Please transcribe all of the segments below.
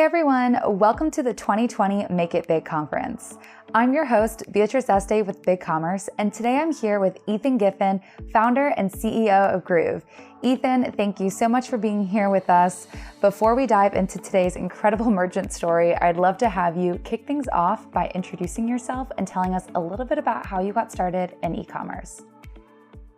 Hey everyone, welcome to the 2020 Make It Big conference. I'm your host, Beatrice Este with BigCommerce, and today I'm here with Ethan Giffin, founder and CEO of Groove. Ethan, thank you so much for being here with us. Before we dive into today's incredible merchant story, I'd love to have you kick things off by introducing yourself and telling us a little bit about how you got started in e-commerce.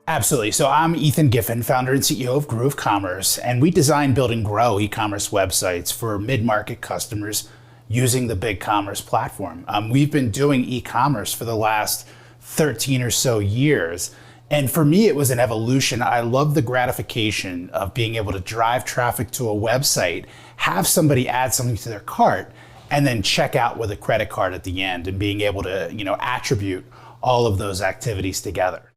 Absolutely. So I'm Ethan Giffin, founder and CEO of Groove Commerce, and we design, build, and grow e-commerce websites for mid-market customers using the BigCommerce platform. We've been doing e-commerce for the last 13 or so years. And for me, it was an evolution. I love the gratification of being able to drive traffic to a website, have somebody add something to their cart, and then check out with a credit card at the end and being able to, attribute all of those activities together.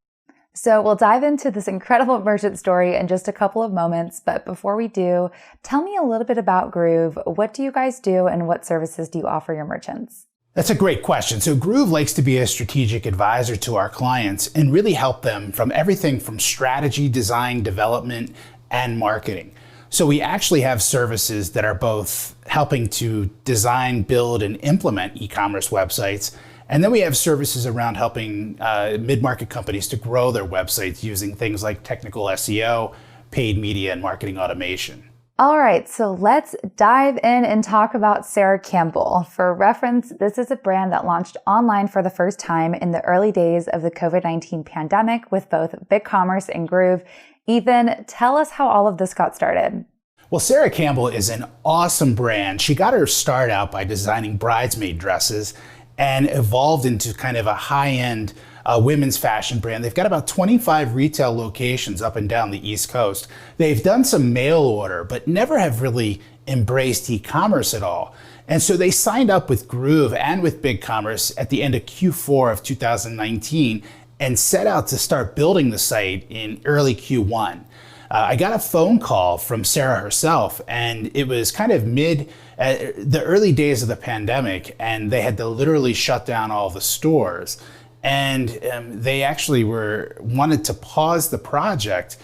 So we'll dive into this incredible merchant story in just a couple of moments. But before we do, tell me a little bit about Groove. What do you guys do and what services do you offer your merchants? That's a great question. So Groove likes to be a strategic advisor to our clients and really help them from everything from strategy, design, development, and marketing. So we actually have services that are both helping to design, build, and implement e-commerce websites. And then we have services around helping mid-market companies to grow their websites using things like technical SEO, paid media, and marketing automation. All right, so let's dive in and talk about Sara Campbell. For reference, this is a brand that launched online for the first time in the early days of the COVID-19 pandemic with both BigCommerce and Groove. Ethan, tell us how all of this got started. Well, Sarah Campbell is an awesome brand. She got her start out by designing bridesmaid dresses and evolved into kind of a high-end women's fashion brand. They've got about 25 retail locations up and down the East Coast. They've done some mail order, but never have really embraced e-commerce at all. And so they signed up with Groove and with BigCommerce at the end of Q4 of 2019 and set out to start building the site in early Q1. I got a phone call from Sarah herself, and it was kind of the early days of the pandemic, and they had to literally shut down all the stores. And they actually wanted to pause the project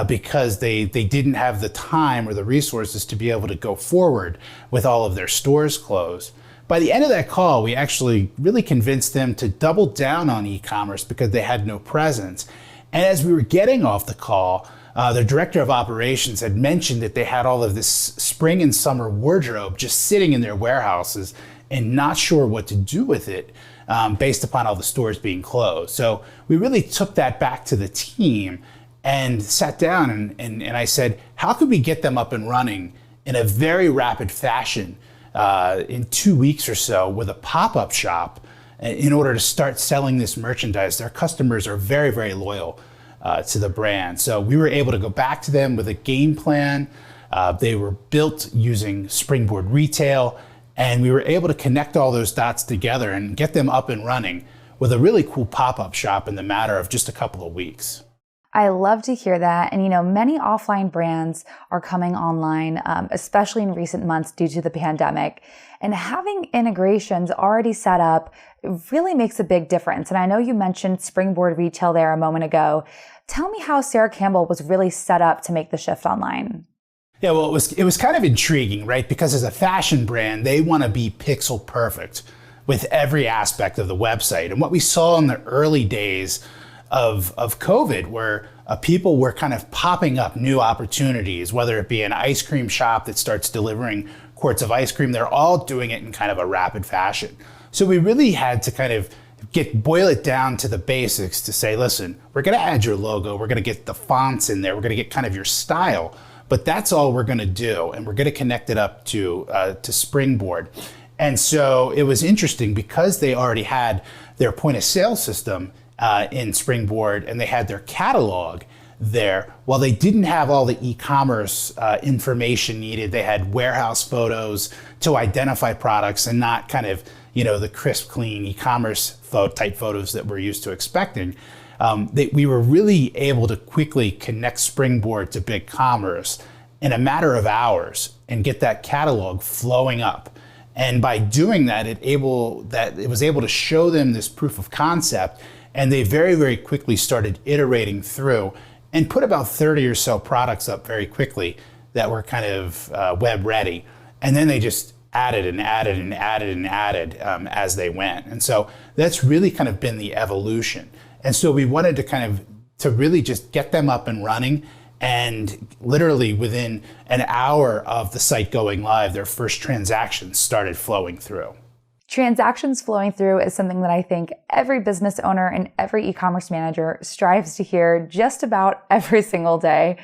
because they didn't have the time or the resources to be able to go forward with all of their stores closed. By the end of that call, we actually really convinced them to double down on e-commerce because they had no presence. And as we were getting off the call, the director of operations had mentioned that they had all of this spring and summer wardrobe just sitting in their warehouses and not sure what to do with it based upon all the stores being closed. So we really took that back to the team and sat down and I said, how could we get them up and running in a very rapid fashion in 2 weeks or so with a pop-up shop in order to start selling this merchandise? Their customers are very, very loyal to the brand. So we were able to go back to them with a game plan. They were built using Springboard Retail, and we were able to connect all those dots together and get them up and running with a really cool pop-up shop in the matter of just a couple of weeks. I love to hear that. And, many offline brands are coming online, especially in recent months due to the pandemic. And having integrations already set up really makes a big difference. And I know you mentioned Springboard Retail there a moment ago. Tell me how Sarah Campbell was really set up to make the shift online. Yeah, well, it was kind of intriguing, right? Because as a fashion brand, they want to be pixel perfect with every aspect of the website. And what we saw in the early days of COVID, where people were kind of popping up new opportunities, whether it be an ice cream shop that starts delivering quarts of ice cream, they're all doing it in kind of a rapid fashion. So we really had to kind of boil it down to the basics to say, listen, we're going to add your logo, we're going to get the fonts in there, we're going to get kind of your style, but that's all we're going to do, and we're going to connect it up to Springboard. And so it was interesting because they already had their point of sale system in Springboard, and they had their catalog there. While they didn't have all the e-commerce information needed, they had warehouse photos to identify products and not kind of, the crisp, clean e-commerce type photos that we're used to expecting. We were really able to quickly connect Springboard to BigCommerce in a matter of hours and get that catalog flowing up. And by doing that, it was able to show them this proof of concept. And they very, very quickly started iterating through and put about 30 or so products up very quickly that were kind of web ready. And then they just added and added and added and added as they went. And so that's really kind of been the evolution. And so we wanted to kind of to really just get them up and running. And literally within an hour of the site going live, their first transactions started flowing through. Transactions flowing through is something that I think every business owner and every e-commerce manager strives to hear just about every single day.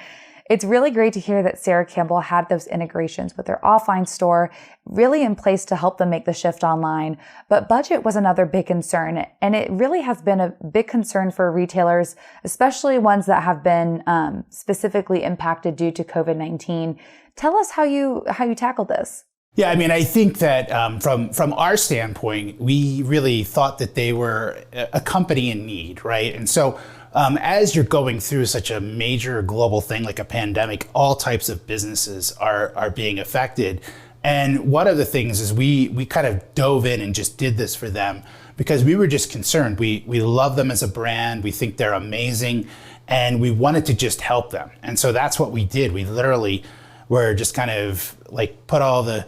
It's really great to hear that Sara Campbell had those integrations with their offline store really in place to help them make the shift online. But budget was another big concern, and it really has been a big concern for retailers, especially ones that have been specifically impacted due to COVID-19. Tell us how you tackled this. Yeah, I mean, I think that from our standpoint, we really thought that they were a company in need, right? And so as you're going through such a major global thing like a pandemic, all types of businesses are being affected. And one of the things is we kind of dove in and just did this for them because we were just concerned. We love them as a brand. We think they're amazing. And we wanted to just help them. And so that's what we did. We literally were just kind of like put all the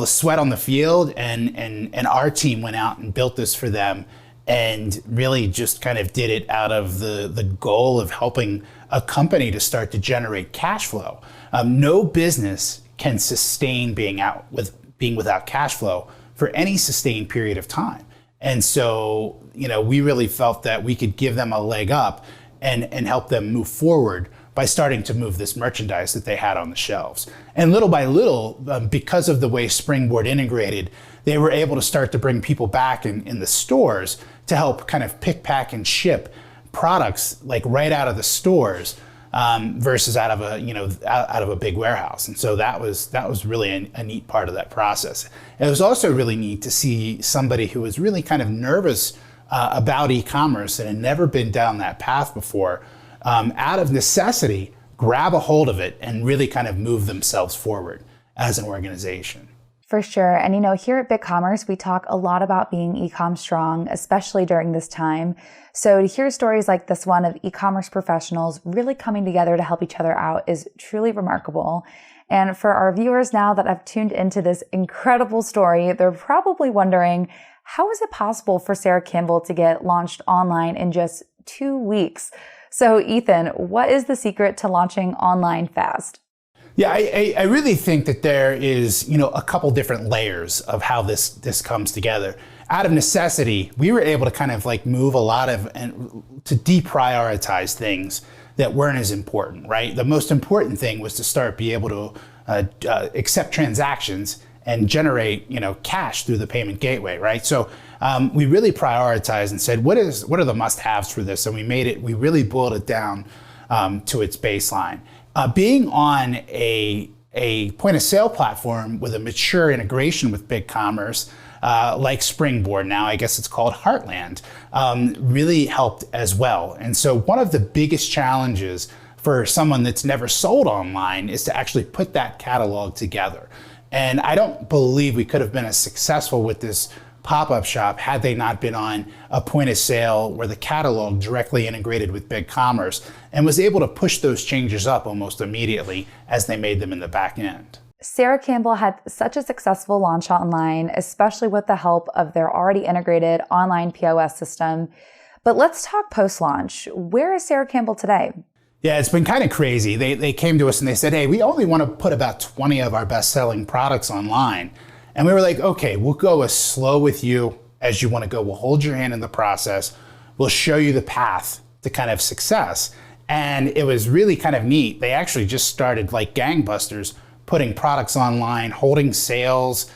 sweat on the field, and our team went out and built this for them and really just kind of did it out of the goal of helping a company to start to generate cash flow. No business can sustain being without cash flow for any sustained period of time. And so, we really felt that we could give them a leg up and help them move forward by starting to move this merchandise that they had on the shelves. And little by little, because of the way Springboard integrated, they were able to start to bring people back in the stores to help kind of pick, pack, and ship products like right out of the stores versus out of a big warehouse. And so that was really a neat part of that process. It was also really neat to see somebody who was really kind of nervous about e-commerce and had never been down that path before, out of necessity, grab a hold of it and really kind of move themselves forward as an organization. For sure. And here at BigCommerce, we talk a lot about being e-com strong, especially during this time. So to hear stories like this one of e-commerce professionals really coming together to help each other out is truly remarkable. And for our viewers now that have tuned into this incredible story, they're probably wondering, how is it possible for Sara Campbell to get launched online in just 2 weeks? So Ethan, what is the secret to launching online fast? Yeah, I really think that there is, a couple different layers of how this comes together. Out of necessity, we were able to kind of like move a lot to deprioritize things that weren't as important, right? The most important thing was to be able to accept transactions and generate, cash through the payment gateway, right? So we really prioritized and said, what are the must-haves for this? And we really boiled it down to its baseline. Being on a point-of-sale platform with a mature integration with BigCommerce, like Springboard, now I guess it's called Heartland, really helped as well. And so one of the biggest challenges for someone that's never sold online is to actually put that catalog together. And I don't believe we could have been as successful with this pop-up shop had they not been on a point of sale where the catalog directly integrated with BigCommerce and was able to push those changes up almost immediately as they made them in the back end. Sara Campbell had such a successful launch online, especially with the help of their already integrated online POS system. But let's talk post-launch. Where is Sara Campbell today? Yeah, it's been kind of crazy. They came to us and they said, hey, we only want to put about 20 of our best-selling products online. And we were like, okay, we'll go as slow with you as you want to go. We'll hold your hand in the process. We'll show you the path to kind of success. And it was really kind of neat. They actually just started like gangbusters, putting products online, holding sales,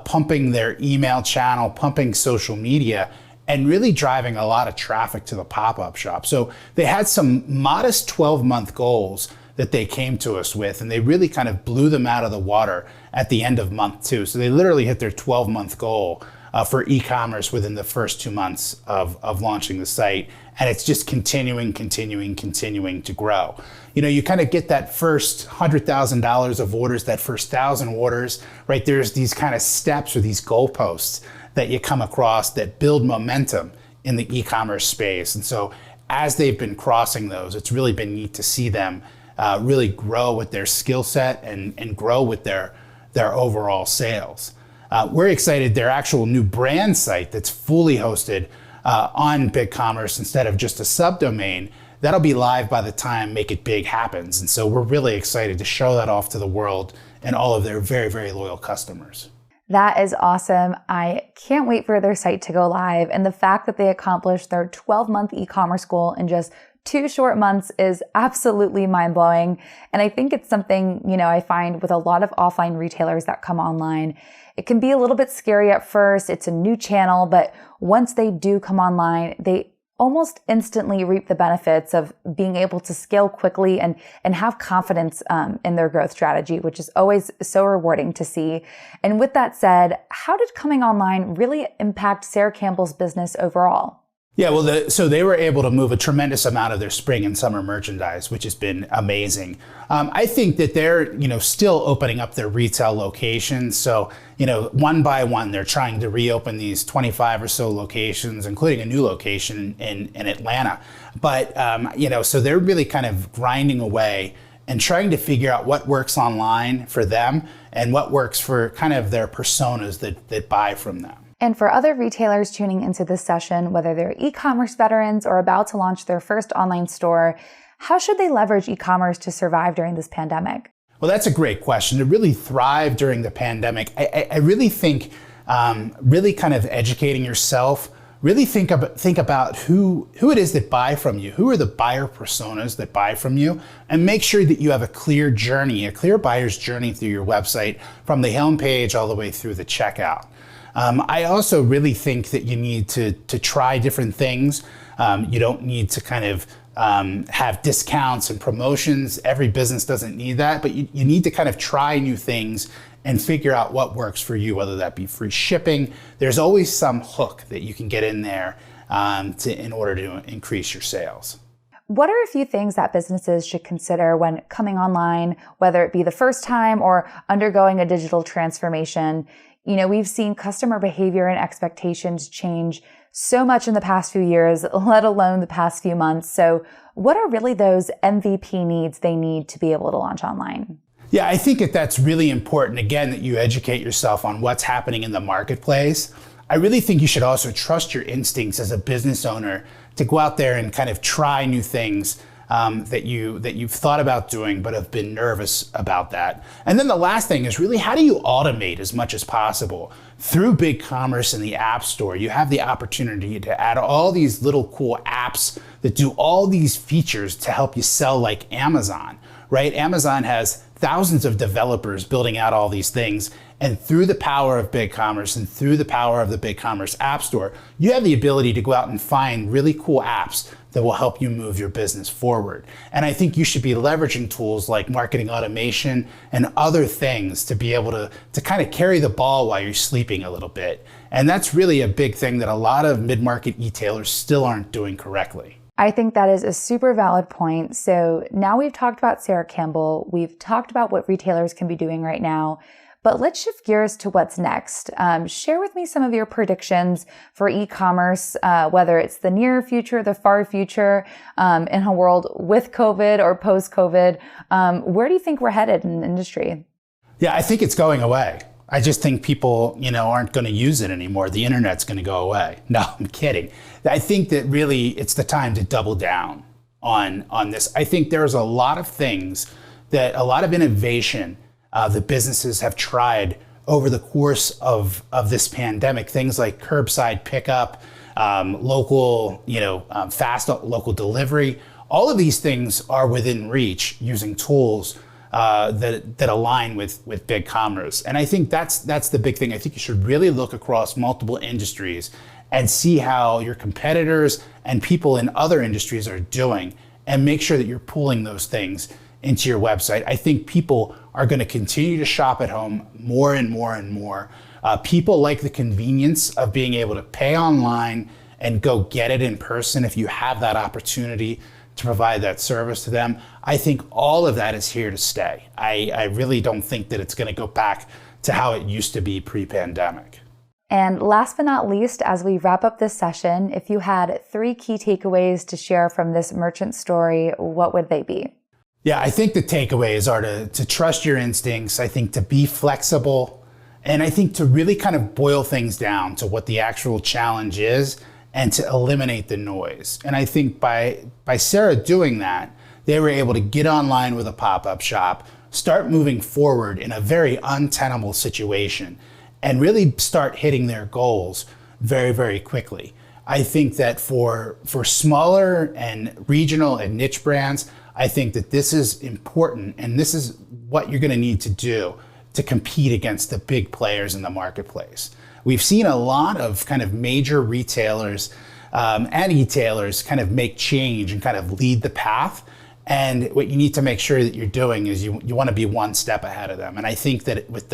pumping their email channel, pumping social media, and really driving a lot of traffic to the pop-up shop. So they had some modest 12-month goals that they came to us with, and they really kind of blew them out of the water at the end of month 2. So they literally hit their 12-month goal for e-commerce within the first 2 months of launching the site. And it's just continuing to grow. You kind of get that first $100,000 of orders, that first 1,000 orders, right? There's these kind of steps or these goalposts that you come across that build momentum in the e-commerce space. And so as they've been crossing those, it's really been neat to see them really grow with their skill set and grow with their their overall sales. We're excited their actual new brand site that's fully hosted on BigCommerce instead of just a subdomain, that'll be live by the time Make It Big happens. And so we're really excited to show that off to the world and all of their very, very loyal customers. That is awesome. I can't wait for their site to go live. And the fact that they accomplished their 12-month e-commerce goal in just 2 short months is absolutely mind-blowing. And I think it's something, I find with a lot of offline retailers that come online, it can be a little bit scary at first. It's a new channel, but once they do come online, they almost instantly reap the benefits of being able to scale quickly and have confidence in their growth strategy, which is always so rewarding to see. And with that said, how did coming online really impact Sarah Campbell's business overall? Yeah, well, so they were able to move a tremendous amount of their spring and summer merchandise, which has been amazing. I think that they're, still opening up their retail locations. So, one by one, they're trying to reopen these 25 or so locations, including a new location in Atlanta. But, so they're really kind of grinding away and trying to figure out what works online for them and what works for kind of their personas that buy from them. And for other retailers tuning into this session, whether they're e-commerce veterans or about to launch their first online store, how should they leverage e-commerce to survive during this pandemic? Well, that's a great question. To really thrive during the pandemic, I really think really kind of educating yourself, really think about who it is that buy from you, who are the buyer personas that buy from you, and make sure that you have a clear journey, a clear buyer's journey through your website from the homepage all the way through the checkout. I also really think that you need to try different things. You don't need to kind of have discounts and promotions. Every business doesn't need that, but you need to kind of try new things and figure out what works for you, whether that be free shipping. There's always some hook that you can get in there in order to increase your sales. What are a few things that businesses should consider when coming online, whether it be the first time or undergoing a digital transformation? We've seen customer behavior and expectations change so much in the past few years, let alone the past few months. So what are really those MVP needs they need to be able to launch online? Yeah, I think that's really important, again, that you educate yourself on what's happening in the marketplace. I really think you should also trust your instincts as a business owner to go out there and kind of try new things that you've thought about doing but have been nervous about that. And then the last thing is really, how do you automate as much as possible? Through BigCommerce and the App Store, you have the opportunity to add all these little cool apps that do all these features to help you sell, like Amazon, right? Amazon has thousands of developers building out all these things. And through the power of BigCommerce and through the power of the BigCommerce App Store, you have the ability to go out and find really cool apps that will help you move your business forward. And I think you should be leveraging tools like marketing automation and other things to be able to kind of carry the ball while you're sleeping a little bit. And that's really a big thing that a lot of mid-market e-tailers still aren't doing correctly. I think that is a super valid point. So now we've talked about Sarah Campbell. We've talked about what retailers can be doing right now. But let's shift gears to what's next. Share with me some of your predictions for e-commerce, whether it's the near future, the far future, in a world with COVID or post-COVID. Where do you think we're headed in the industry? Yeah, I think it's going away. I just think people, aren't going to use it anymore. The internet's going to go away. No, I'm kidding. I think that really it's the time to double down on this. I think there's a lot of things a lot of innovation the businesses have tried over the course of this pandemic, things like curbside pickup, local, fast local delivery. All of these things are within reach using tools that align with BigCommerce. And I think that's the big thing. I think you should really look across multiple industries and see how your competitors and people in other industries are doing, and make sure that you're pulling those things into your website. I think people are going to continue to shop at home more and more and more. People like the convenience of being able to pay online and go get it in person if you have that opportunity to provide that service to them. I think all of that is here to stay. I really don't think that it's going to go back to how it used to be pre-pandemic. And last but not least, as we wrap up this session, if you had 3 key takeaways to share from this merchant story, what would they be? Yeah, I think the takeaways are to trust your instincts, I think to be flexible, and I think to really kind of boil things down to what the actual challenge is and to eliminate the noise. And I think by Sarah doing that, they were able to get online with a pop-up shop, start moving forward in a very untenable situation, and really start hitting their goals very, very quickly. I think that for smaller and regional and niche brands, I think that this is important, and this is what you're going to need to do to compete against the big players in the marketplace. We've seen a lot of kind of major retailers and e-tailers kind of make change and kind of lead the path. And what you need to make sure that you're doing is you want to be one step ahead of them. And I think that with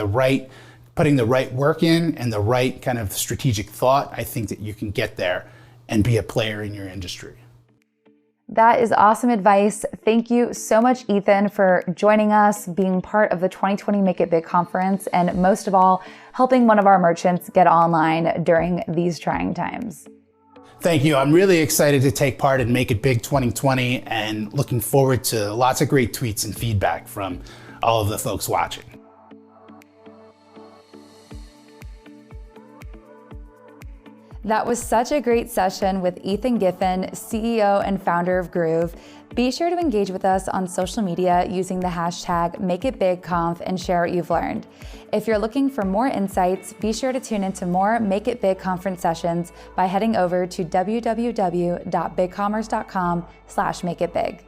putting the right work in and the right kind of strategic thought, I think that you can get there and be a player in your industry. That is awesome advice. Thank you so much, Ethan, for joining us, being part of the 2020 Make It Big conference, and most of all, helping one of our merchants get online during these trying times. Thank you. I'm really excited to take part in Make It Big 2020 and looking forward to lots of great tweets and feedback from all of the folks watching. That was such a great session with Ethan Giffin, CEO and founder of Groove. Be sure to engage with us on social media using the hashtag MakeItBigConf and share what you've learned. If you're looking for more insights, be sure to tune into more Make It Big conference sessions by heading over to www.bigcommerce.com/makeitbig.